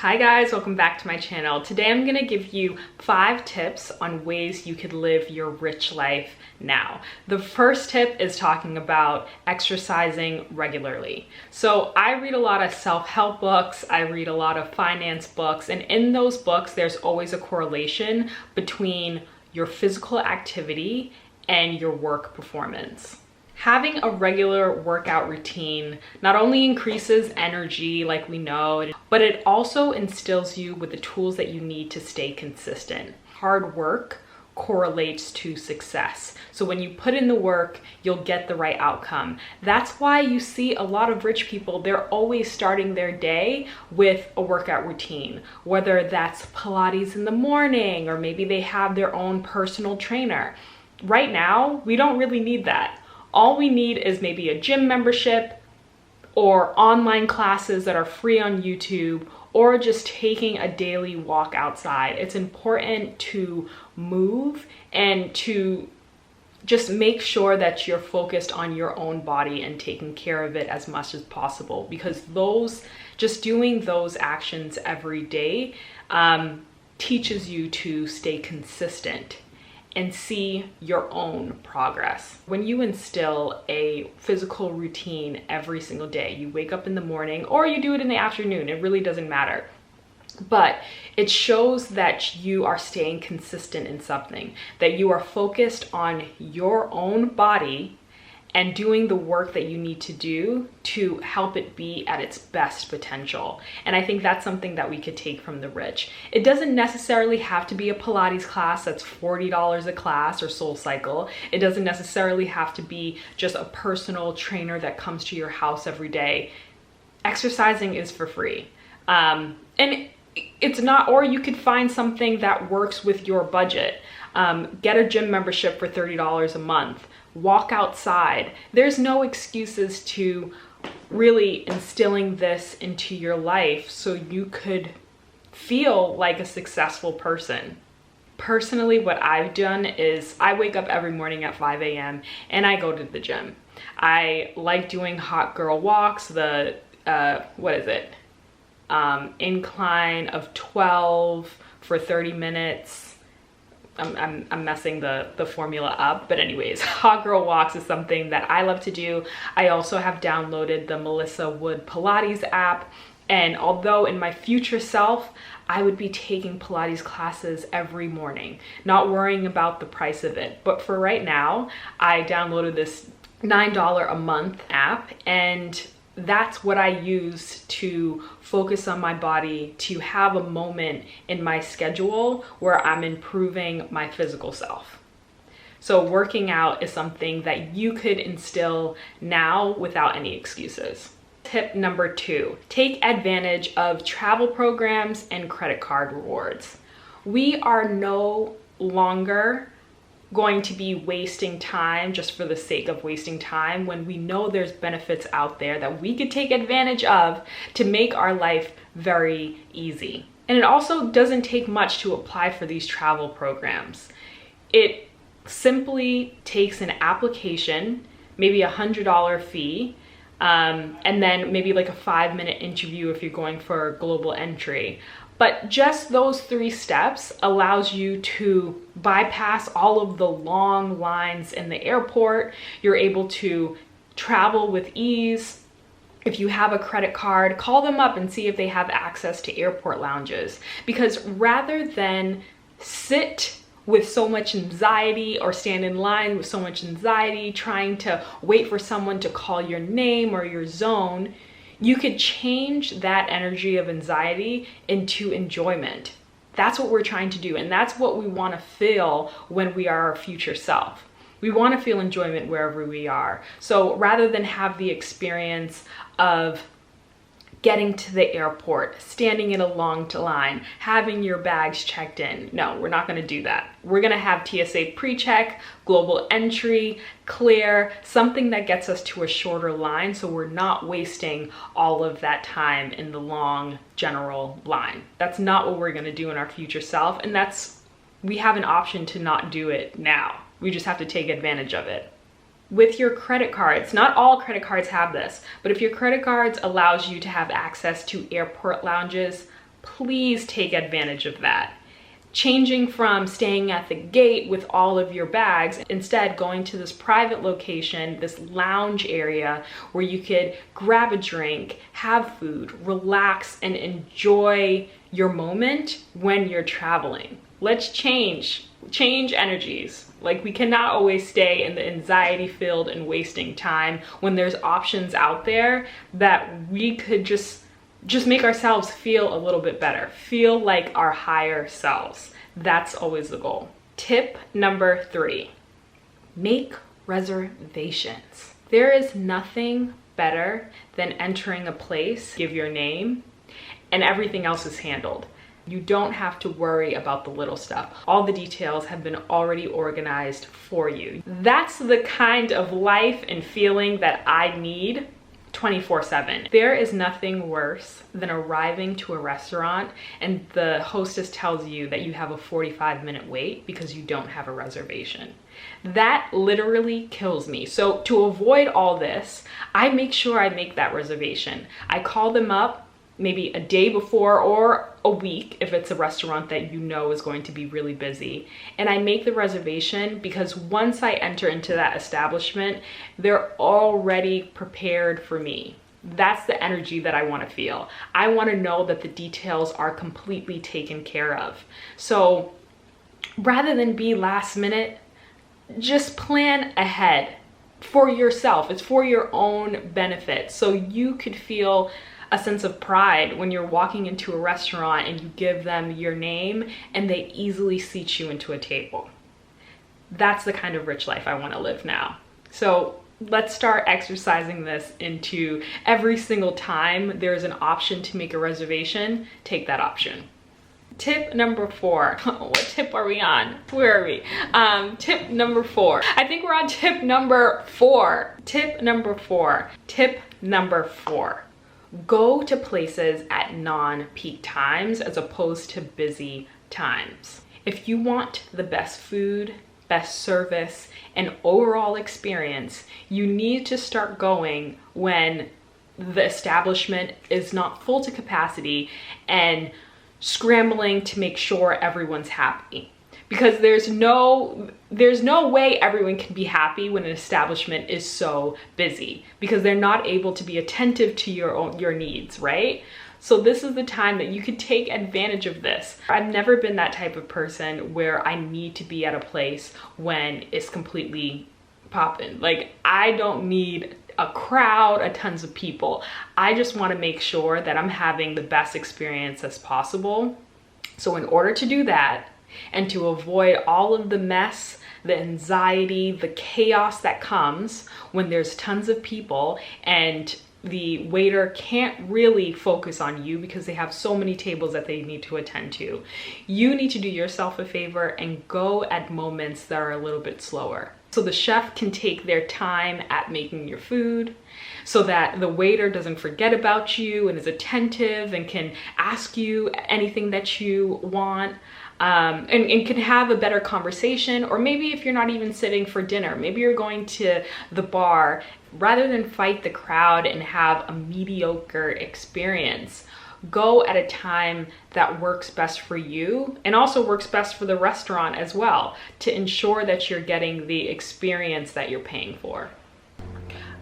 Hi guys, welcome back to my channel. Today I'm gonna give you 5 tips on ways you could live your rich life now. The first tip is talking about exercising regularly. So I read a lot of self-help books, I read a lot of finance books, and in those books there's always a correlation between your physical activity and your work performance. Having a regular workout routine not only increases energy, like we know, but it also instills you with the tools that you need to stay consistent. Hard work correlates to success. So when you put in the work, you'll get the right outcome. That's why you see a lot of rich people, they're always starting their day with a workout routine, whether that's Pilates in the morning, or maybe they have their own personal trainer. Right now, we don't really need that. All we need is maybe a gym membership or online classes that are free on YouTube, or just taking a daily walk outside. It's important to move and to just make sure that you're focused on your own body and taking care of it as much as possible, because just doing those actions every day teaches you to stay consistent and see your own progress. When you instill a physical routine every single day, you wake up in the morning or you do it in the afternoon, it really doesn't matter. But it shows that you are staying consistent in something, that you are focused on your own body and doing the work that you need to do to help it be at its best potential. And I think that's something that we could take from the rich. It doesn't necessarily have to be a Pilates class that's $40 a class, or SoulCycle. It doesn't necessarily have to be just a personal trainer that comes to your house every day. Exercising is for free. And it's not, or you could find something that works with your budget. Get a gym membership for $30 a month. Walk outside. There's no excuses to really instilling this into your life so you could feel like a successful person. Personally, what I've done is I wake up every morning at 5 a.m. and I go to the gym. I like doing hot girl walks, incline of 12 for 30 minutes. I'm messing the formula up, but anyways, hot girl walks is something that I love to do. I also have downloaded the Melissa Wood Pilates app, and although in my future self, I would be taking Pilates classes every morning, not worrying about the price of it. But for right now, I downloaded this $9 a month app, and that's what I use to focus on my body, to have a moment in my schedule where I'm improving my physical self. So working out is something that you could instill now without any excuses. Tip number 2, take advantage of travel programs and credit card rewards. We are no longer going to be wasting time just for the sake of wasting time, when we know there's benefits out there that we could take advantage of to make our life very easy. And it also doesn't take much to apply for these travel programs. It simply takes an application, maybe $100 fee, and then maybe like a 5-minute interview if you're going for a global entry. But just those 3 steps allows you to bypass all of the long lines in the airport. You're able to travel with ease. If you have a credit card, call them up and see if they have access to airport lounges. Because rather than sit with so much anxiety or stand in line with so much anxiety, trying to wait for someone to call your name or your zone, you could change that energy of anxiety into enjoyment. That's what we're trying to do, and that's what we want to feel when we are our future self. We want to feel enjoyment wherever we are. So rather than have the experience of getting to the airport, standing in a long line, having your bags checked in. No, we're not going to do that. We're going to have TSA pre-check, global entry, clear, something that gets us to a shorter line so we're not wasting all of that time in the long general line. That's not what we're going to do in our future self, and we have an option to not do it now. We just have to take advantage of it. With your credit cards, not all credit cards have this, but if your credit cards allows you to have access to airport lounges, please take advantage of that. Changing from staying at the gate with all of your bags, instead going to this private location, this lounge area where you could grab a drink, have food, relax, and enjoy your moment when you're traveling. Let's change energies. Like, we cannot always stay in the anxiety filled and wasting time when there's options out there that we could just make ourselves feel a little bit better, feel like our higher selves. That's always the goal. Tip number 3, make reservations. There is nothing better than entering a place, give your name, and everything else is handled. You don't have to worry about the little stuff. All the details have been already organized for you. That's the kind of life and feeling that I need 24/7. There is nothing worse than arriving to a restaurant and the hostess tells you that you have a 45-minute wait because you don't have a reservation. That literally kills me. So to avoid all this, I make sure I make that reservation. I call them up maybe a day before or a week if it's a restaurant that you know is going to be really busy. And I make the reservation because once I enter into that establishment, they're already prepared for me. That's the energy that I want to feel. I want to know that the details are completely taken care of. So rather than be last minute, just plan ahead for yourself. It's for your own benefit. So you could feel a sense of pride when you're walking into a restaurant and you give them your name and they easily seat you into a table. That's the kind of rich life I want to live now. So let's start exercising this into every single time there's an option to make a reservation, take that option. Tip number 4. What tip are we on? Where are we? Tip number 4. I think we're on tip number 4. Tip number 4. Tip number 4. Go to places at non-peak times as opposed to busy times. If you want the best food, best service, and overall experience, you need to start going when the establishment is not full to capacity and scrambling to make sure everyone's happy. Because there's no way everyone can be happy when an establishment is so busy, because they're not able to be attentive to your needs, right? So this is the time that you could take advantage of this. I've never been that type of person where I need to be at a place when it's completely popping. Like, I don't need a crowd, tons of people. I just want to make sure that I'm having the best experience as possible. So in order to do that, and to avoid all of the mess, the anxiety, the chaos that comes when there's tons of people and the waiter can't really focus on you because they have so many tables that they need to attend to, you need to do yourself a favor and go at moments that are a little bit slower. So the chef can take their time at making your food, so that the waiter doesn't forget about you and is attentive and can ask you anything that you want. And can have a better conversation. Or maybe if you're not even sitting for dinner, maybe you're going to the bar, rather than fight the crowd and have a mediocre experience, go at a time that works best for you and also works best for the restaurant as well, to ensure that you're getting the experience that you're paying for.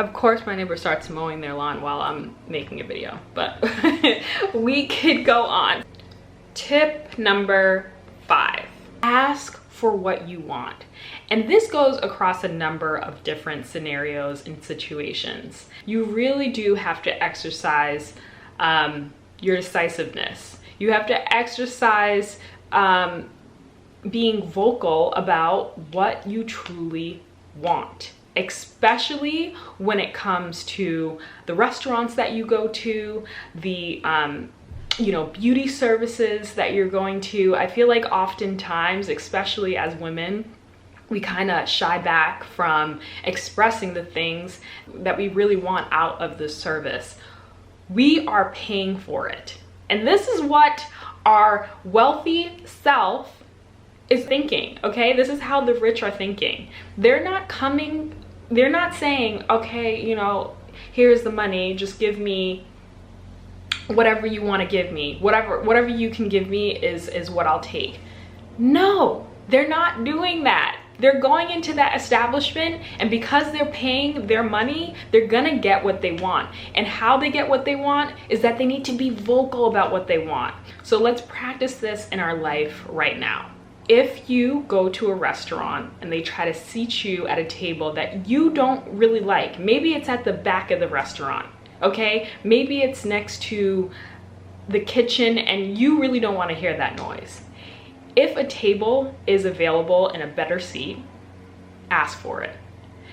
Of course, my neighbor starts mowing their lawn while I'm making a video, but we could go on. Tip number 5, ask for what you want. And this goes across a number of different scenarios and situations. You really do have to exercise your decisiveness. You have to exercise being vocal about what you truly want, especially when it comes to the restaurants that you go to, the beauty services that you're going to. I feel like oftentimes, especially as women, we kind of shy back from expressing the things that we really want out of the service. We are paying for it. And this is what our wealthy self is thinking, okay? This is how the rich are thinking. They're not saying, okay, here's the money, just give me whatever you want to give me, whatever you can give me is what I'll take. No, they're not doing that. They're going into that establishment, and because they're paying their money, they're gonna get what they want. And how they get what they want is that they need to be vocal about what they want. So let's practice this in our life right now. If you go to a restaurant and they try to seat you at a table that you don't really like, maybe it's at the back of the restaurant, okay? Maybe it's next to the kitchen and you really don't want to hear that noise. If a table is available in a better seat, ask for it.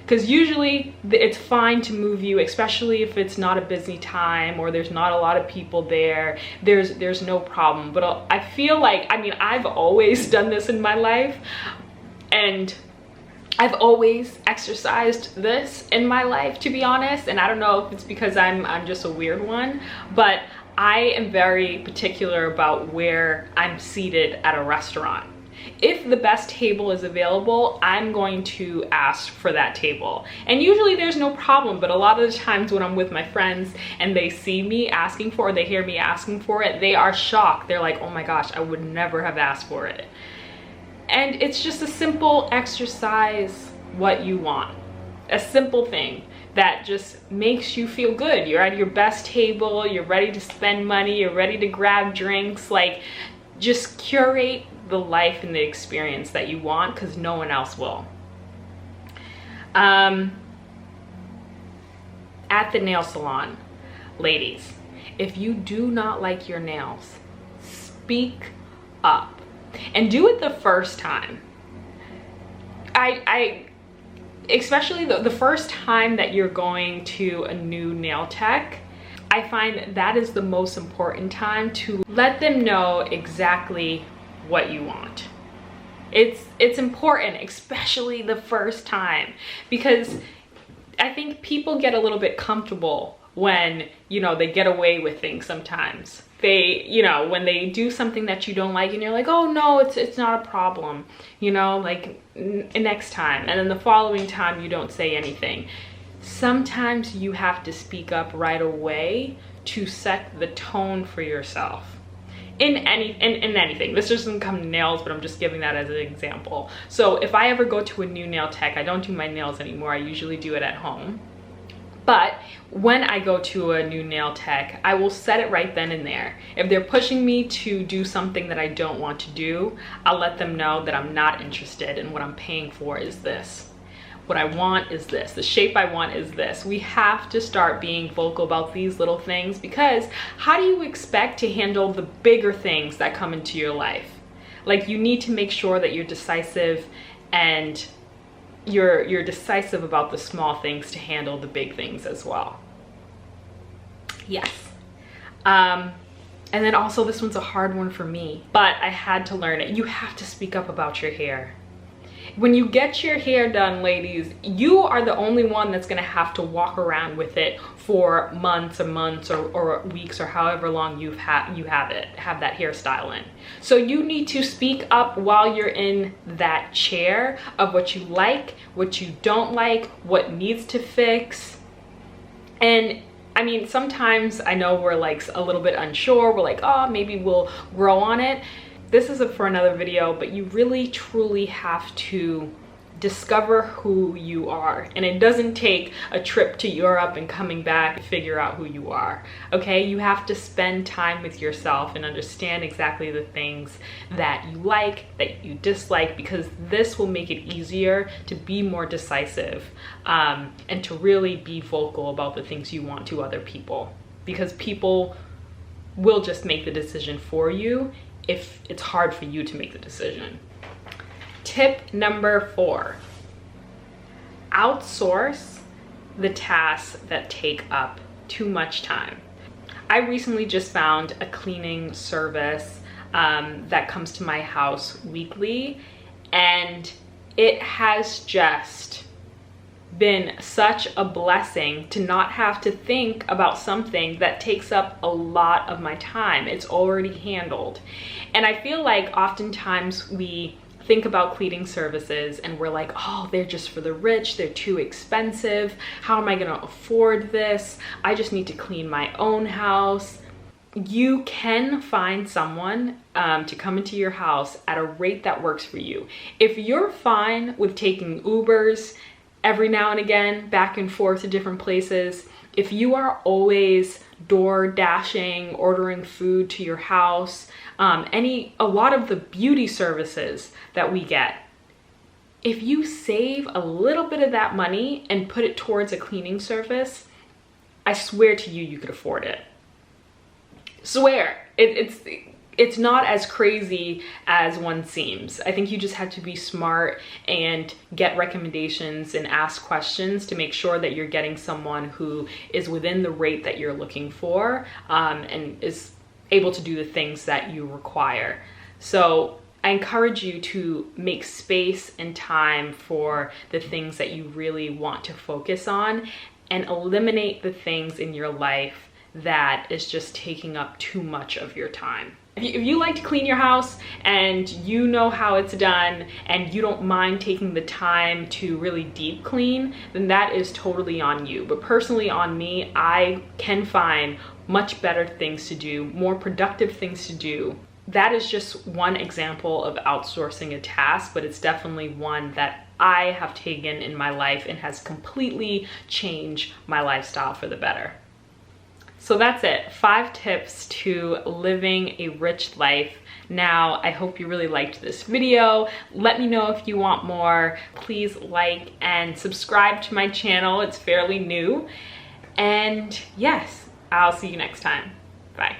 Because usually it's fine to move you, especially if it's not a busy time or there's not a lot of people there. There's no problem. But I feel like, I mean, I've always done this in my life, and I've always exercised this in my life, to be honest. And I don't know if it's because I'm just a weird one, but I am very particular about where I'm seated at a restaurant. If the best table is available, I'm going to ask for that table. And usually there's no problem, but a lot of the times when I'm with my friends and they see me asking for it, or they hear me asking for it, they are shocked. They're like, oh my gosh, I would never have asked for it. And it's just a simple exercise what you want. A simple thing that just makes you feel good. You're at your best table, you're ready to spend money, you're ready to grab drinks. Like, just curate the life and the experience that you want, because no one else will. At the nail salon, ladies, if you do not like your nails, speak up and do it the first time. Especially the first time that you're going to a new nail tech, I find that is the most important time to let them know exactly what you want. It's important, especially the first time, because I think people get a little bit comfortable when, you know, they get away with things sometimes. They, you know, when they do something that you don't like and you're like, oh no, it's not a problem, you know, like next time. And then the following time you don't say anything. Sometimes you have to speak up right away to set the tone for yourself. In anything. This doesn't come to nails, but I'm just giving that as an example. So if I ever go to a new nail tech, I don't do my nails anymore. I usually do it at home. But when I go to a new nail tech, I will set it right then and there. If they're pushing me to do something that I don't want to do, I'll let them know that I'm not interested and what I'm paying for is this. What I want is this. The shape I want is this. We have to start being vocal about these little things, because how do you expect to handle the bigger things that come into your life? Like, you need to make sure that you're decisive, and you're decisive about the small things to handle the big things as well. Yes. And then also, this one's a hard one for me, but I had to learn it. You have to speak up about your hair. When you get your hair done, ladies, you are the only one that's gonna have to walk around with it for months or weeks, or however long you have that hairstyle in. So you need to speak up while you're in that chair of what you like, what you don't like, what needs to fix. And I mean, sometimes I know we're like a little bit unsure. We're like, oh, maybe we'll grow on it. This is for another video, but you really truly have to discover who you are. And it doesn't take a trip to Europe and coming back to figure out who you are, okay? You have to spend time with yourself and understand exactly the things that you like, that you dislike, because this will make it easier to be more decisive and to really be vocal about the things you want to other people, because people will just make the decision for you if it's hard for you to make the decision. Tip number 4, outsource the tasks that take up too much time. I recently just found a cleaning service that comes to my house weekly, and it has just been such a blessing to not have to think about something that takes up a lot of my time. It's already handled. And I feel like oftentimes we think about cleaning services and we're like, oh, they're just for the rich, they're too expensive, how am I gonna afford this? I just need to clean my own house. you can find someone to come into your house at a rate that works for you. If you're fine with taking Ubers every now and again, back and forth to different places, if you are always door dashing, ordering food to your house, a lot of the beauty services that we get, if you save a little bit of that money and put it towards a cleaning service, I swear to you, you could afford it. Swear. It's not as crazy as one seems. I think you just have to be smart and get recommendations and ask questions to make sure that you're getting someone who is within the rate that you're looking for, and is able to do the things that you require. So I encourage you to make space and time for the things that you really want to focus on, and eliminate the things in your life that is just taking up too much of your time. If you like to clean your house and you know how it's done and you don't mind taking the time to really deep clean, then that is totally on you. But personally on me, I can find much better things to do, more productive things to do. That is just one example of outsourcing a task, but it's definitely one that I have taken in my life and has completely changed my lifestyle for the better. So that's it, 5 tips to living a rich life. Now, I hope you really liked this video. Let me know if you want more. Please like and subscribe to my channel. It's fairly new. And yes, I'll see you next time. Bye.